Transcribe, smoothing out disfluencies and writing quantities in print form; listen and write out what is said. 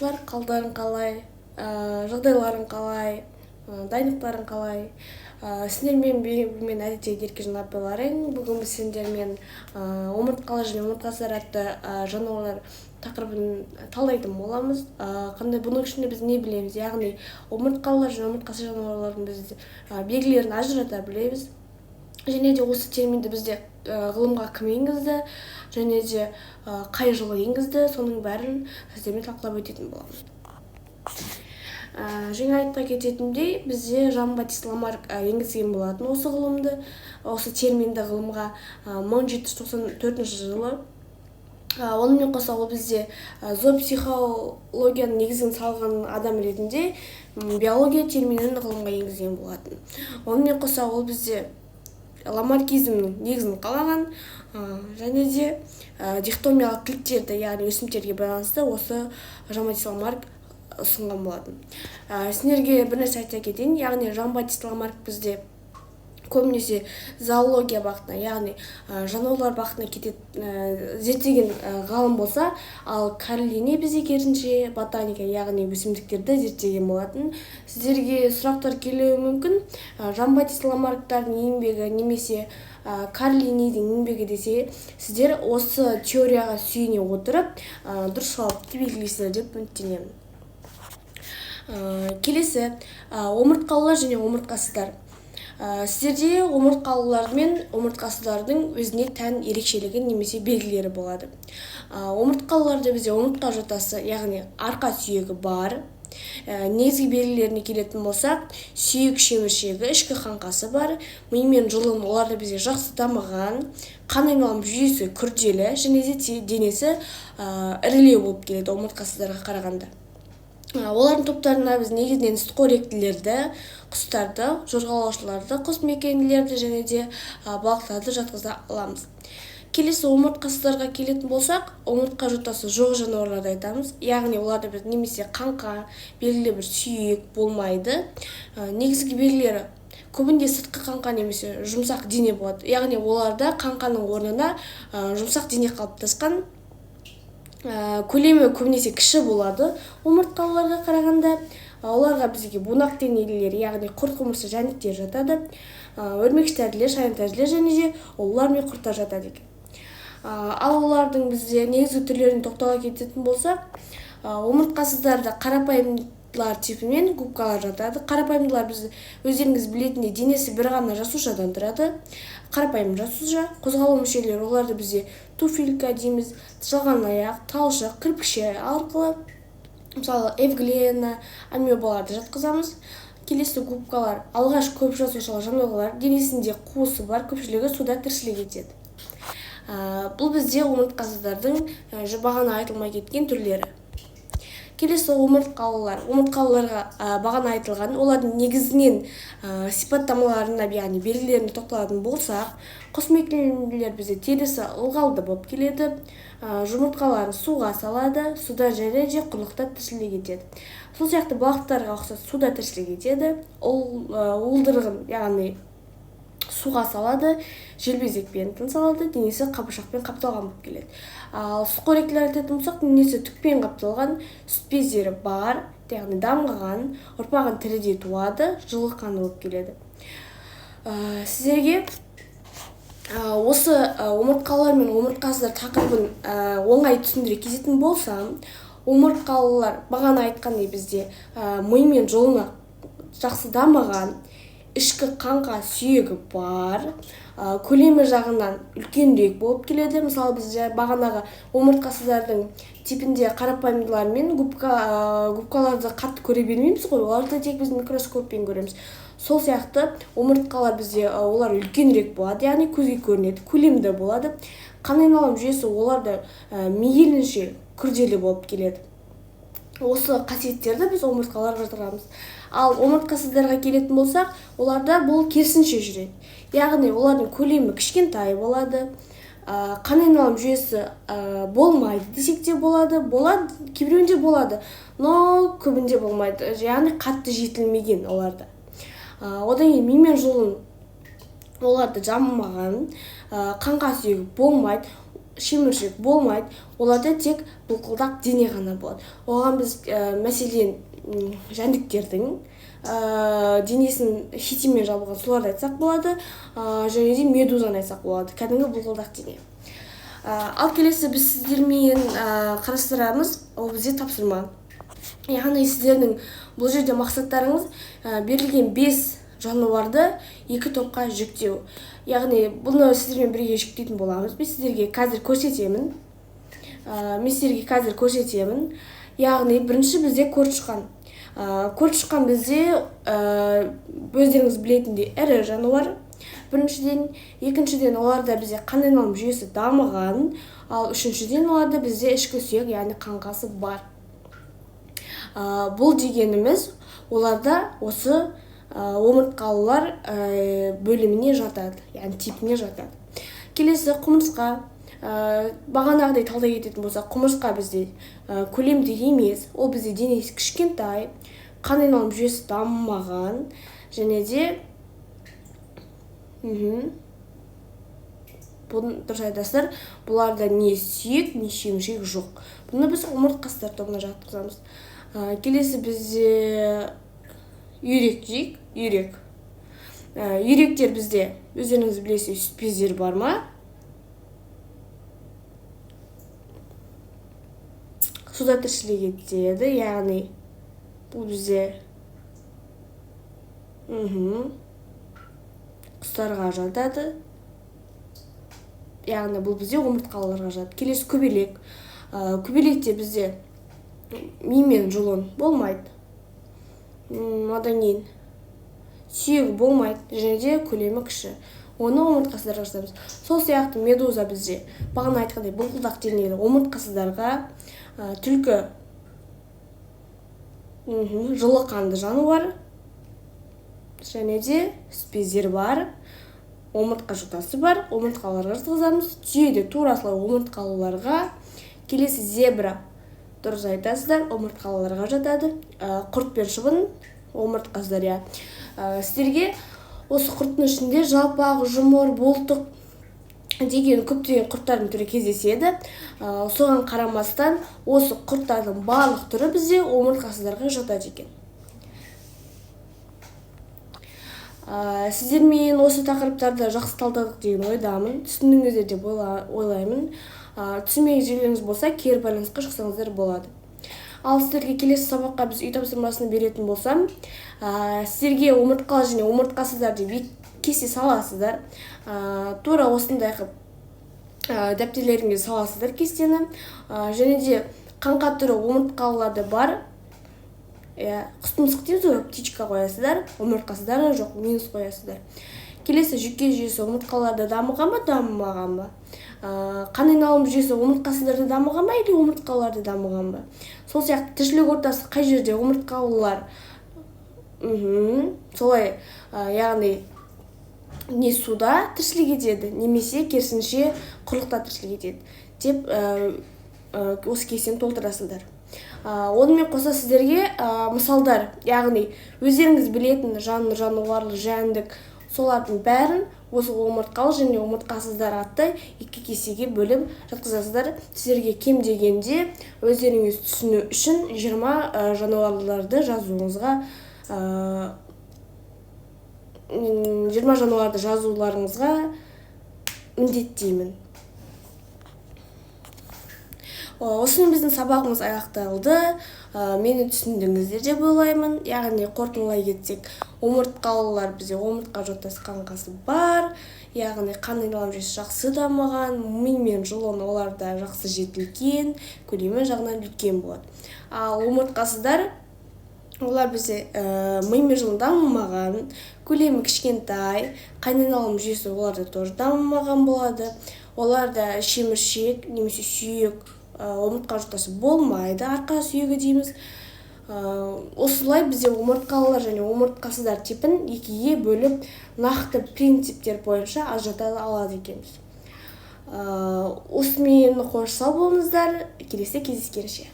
тыңдаушылар, қалдарың қалай, жағдайларың қалай, дайындықтарың қалай? Сіздермен мен әдеттегі Еркежан апайларың. Бүгін біз сендермен омыртқалы және омыртқасыздар атты жануарлар тақырыбын талдайтын боламыз. Қандай бұның ішінде біз не білеміз? Яғни омыртқалылар және омыртқасыз жануарлардың біз белгілерін ажырата білеміз. Және де осы терминді бізде ғылымға кім енгізді, және де қай жылы енгізді, соның бәрін сіздермен талқылап өтетін боламыз. Жаңа айтқа кететіндей, бізде Жан-Батист Ламарк енгізген болатын осы ғылымды, осы терминді ғылымға 1794 жылы. Онымен қоса ол бізде зоопсихологияның негізін салған адам ретінде биология терминін ғылымға енгізген болатын. Онымен қоса ол бізде ламаркизмнің негізін қалаған, және де дихтомиялық тіліктерді, яғни өсімдіктерге байланысты осы Жан-Батист Ламарк ұсынған болатын. Сіздерге бір нәрсе айта кетейін, яғни Жан-Батист Ламарк бізде көбінесе зоология бағытына, яғни жануарлар бағытына зерттеген ғалым болса, ал Карл Линней бізде керісінше ботаника, яғни өсімдіктерді зерттеген болатын. Сіздерге сұрақтар келуі мүмкін. Жан-Батист Ламарктардың еңбегі немесе Карл Линнейдің еңбегі десе, сіздер осы теорияға сүйене отырып дұрыс жауапты белгілейсіздер деп үміттенемін. Келесі, омыртқалылар және омыртқасыздар. Сіздерде омыртқалылар мен омыртқасыздардың өзіне тән ерекшелігі немесе белгілері болады. Омыртқалыларда бізде омыртқа жотасы, яғни арқа сүйегі бар. Негізгі белгілеріне келетін болсақ, сүйек шеміршегі, ішкі қаңқасы бар, ми мен жұлын оларда бізде жақсы дамыған, қан айналым жүйесі күрделі, және де денесі ірілеу болып келеді омыртқасыздарға қарағанда. Олардың топтарына біз негізінен сүтқоректілерді, құстарды, жорғалаушыларды, құсмекенділерді және де балықтарды жатқыза аламыз. Келесі омыртқасыздарға келетін болсақ, омыртқа жотасы жоқ жануарларды айтамыз. Яғни оларда біз немесе қаңқа, белгілі бір сүйек болмайды. Негізгі белгілері көбінде сыртқы қаңқа немесе жұмсақ дене болады. Яғни оларда қаңқаның орнына жұмсақ дене қалыптасқан. Көлемі көбінесе кіші болады омыртқалыларға қарағанда. Оларға бізге бунақ денелілер, яғни құрт-құмырсқа жәндіктер жатады, өрмекшітәрділер, шайынтәрділер және де ұлулар мен құрттар жатады екен. Ал олардың бізде негізгі түрлерін тоқтала кететін болсақ, омыртқасыздарда қарапайымдылар типімен губкалар жатады. Қарапайымдылар біз өздеріңіз білетіндей денесі бір ғана жасушадан тұрады. Қарапайым жасуша, қозғалу мүшелері оларды бізде туфелька дейміз, жалған аяқ, талшық, кірпікше арқылы, мысалы эвглена, амебаларды жатқызамыз. Келесі губкалар, алғаш көп жасушалы жануарлар, денесінде қуысы бар, көпшілігі суда тіршілік етеді. Бұл бізде омыртқасыздардың бағана айтылмай кеткен түрлері. Келесі омыртқалылар. Омыртқалыларға бағана айтылған, олардың негізінен сипаттамаларына, яғни белгілеріне тоқталатын болсақ, құсмекенділер бізде терісі ылғалды болып келеді, жұмыртқаларын суға салады, суда және де құрлықта тіршілік етеді. Сол сияқты балықтарға ұқсас суда тіршілік етеді, уылдырығын, яғни суға салады, желбезекпен тыныс алады, денесі қабыршақпен қапталған болып келеді. Ал сүтқоректілер айтатын болсақ, денесі түкпен қапталған, сүт бездері бар, яғни дамыған, ұрпағын тіріде туады, жылы қаны болып келеді. Сіздерге осы омыртқалылар мен омыртқасыздар тақырыбын оңай түсіндіре кететін болсам, омыртқалылар бағана айтқандай бізде ми мен жұлыны жақсы дамыған, ішкі қаңқа сүйегі бар, көлемі жағынан үлкенірек болып келеді. Мысалы біз бағанағы омыртқасыздардың типінде қарапайымдылар мен губкаларды қатты көре бермейміз ғой, оларды тек біз микроскоппен көреміз. Сол сияқты омыртқалар бізде олар үлкенірек болады, яғни көзге көрінеді, көлемді болады. Қан айналым жүйесі оларда мейлінше күрделі болып келеді. Осы қасиеттерді біз омыртқаларға жатырамыз. Ал омыртқасыздарға келетін болсақ, оларда бұл керісінше жүреді. Яғни олардың көлемі кішкентай болады, қан айналым жүйесі болмайды десек те болады, кейбіреуінде болады, но көбінде болмайды, яғни қатты жетілмеген оларда. Одан кейін ми мен жұлын оларды жамылмаған, қаңқа сүйегі болмайды, шеміршек болмайды, оларда тек былқылдақ дене ғана болады. Оған біз мәселен жәндіктердің денесін хитинмен жабылған соларды айтсақ болады, және де медузаны айтсақ болады, кәдімгі былқылдақ дене. Ал келесі біз сіздермен қарастырамыз, ол бізде тапсырма. Яғни сіздердің бұл жерде мақсаттарыңыз берілген 5 жануарды 2 топқа жүктеу. Яғни бұны сіздермен бірге жүктейтін боламыз. Мен сіздерге қазір көрсетемін. Яғни бірінші бізде көршіқан. Көршіқан бізде өздеріңіз білетіндей ірі жануар. Біріншіден, екіншіден оларда бізде қан айналым жүйесі дамыған, ал үшіншіден оларда бізде ішкі сүйек, яғни қаңқасы бар. Бұл дегеніміз оларда осы омыртқалылар бөліміне жатады, яғни типіне жатады. Келесі құмырсқа. Бағанағыдай талдай кететін болса, құмырсқа бізде көлемді емес, ол бізде денесі кішкентай, қан айналым жүйесі дамымаған, және де дұрыс айтасыздар, бұларда не сүйек, не шеміршек жоқ. Бұны біз омыртқасыздар тобына жатқызамыз. Келесі бізде үйрек дейік. Үйректер бізде, өздеріңіз білесіз, сүт бездері бар ма? Суда тіршілік етеді, яғни бұл бізде құстарға жатады. Яғни бұл бізде омыртқалыларға жатады. Келесі көбелек. Көбелекте бізде ми мен жұлын болмайды. Одан кейін сүйегі болмайды, және де көлемі кіші. Оны омыртқасыздарға жатамыз. Сол сияқты медуза бізде бағана айтқандай былқылдақ денелі омыртқасыздарға, түлкі жылы қанды жануар, және де сүт бездері бар, омыртқа жотасы бар, омыртқаларға жатқызамыз. Түйеде тура солай омыртқалыларға. Келесі зебра. Дұрыс айтасыздар, омыртқалыларға жатады. Құрт пен шыбын омыртқасыздар. Сіздерге осы құрттың ішінде жалпақ, жұмыр, болтық деген көптеген құрттардың түрі кездеседі. Соған қарамастан осы құрттардың барлық түрі бізде омыртқасыздарға жатады екен. Сіздермен осы тақырыптарды жақсы талдадық деген ойдамын. Түсіндіңіздер деп ойлаймын. Түсінбеген жерлеріңіз болса, кері байланысқа шықсаңыздар болады. Ал сіздерге келесі сабаққа біз үй тапсырмасын беретін болсам, сіздерге омыртқалы және омыртқасыздар деп кесте саласыздар. Тура осындай дәптерлеріңізге саласыздар кестені. Және де қаңқа түрі омыртқалыларды бар. Құстымсық дейміз ғой, птичка қоясыздар, омыртқасыздар жоқ, минус қоясыздар. Келесі жүйке жүйесі омыртқаларда дамыған ба, дамымаған ба? Қан айналым жүйесі омыртқасыздарда дамыған ба, или омыртқаларда дамыған ба? Сол сияқты тіршілік ортасы қай жерде омыртқалылар? Солай, яғни не суда тіршілік етеді, немесе керісінше құрлықта тіршілік етеді деп осы кестені толтырасыздар. Онымен қоса сіздерге мысалдар, яғни өздеріңіз білетін жануарлы, жәндік, солардың бәрін осы омыртқалы және омыртқасыздар атты 2 кестеге бөліп жатқызасыздар. Сіздерге кем дегенде өздеріңіз түсіну үшін 20 жануарларды жазуыңызға 20 жануарды жазуларыңызға міндеттеймін. Осымен біздің сабағымыз аяқталды. Мені түсіндіңіздер деп ойлаймын. Яғни қорытындылай кетсек, омыртқалылар бізде омыртқа жотасы қаңқасы бар. Яғни қан айналым жүйесі жақсы дамыған, ми мен жұлын оларда жақсы жетілген, көлемі жағынан үлкен болады. Ал омыртқасыздар, олар бізде ми мен жұлын дамымаған, көлемі кішкентай, қан айналым жүйесі оларда тоже дамымаған болады. Оларда шеміршек немесе сүйек, омыртқа жотасы болмайды, арқа сүйегі дейміз. Осылай бізде омыртқалылар және омыртқасыздар типін 2-ге бөліп нақты принциптер бойынша ажырата алады екенбіз. Осымен қош сау болыңыздар, келесі кездескенше.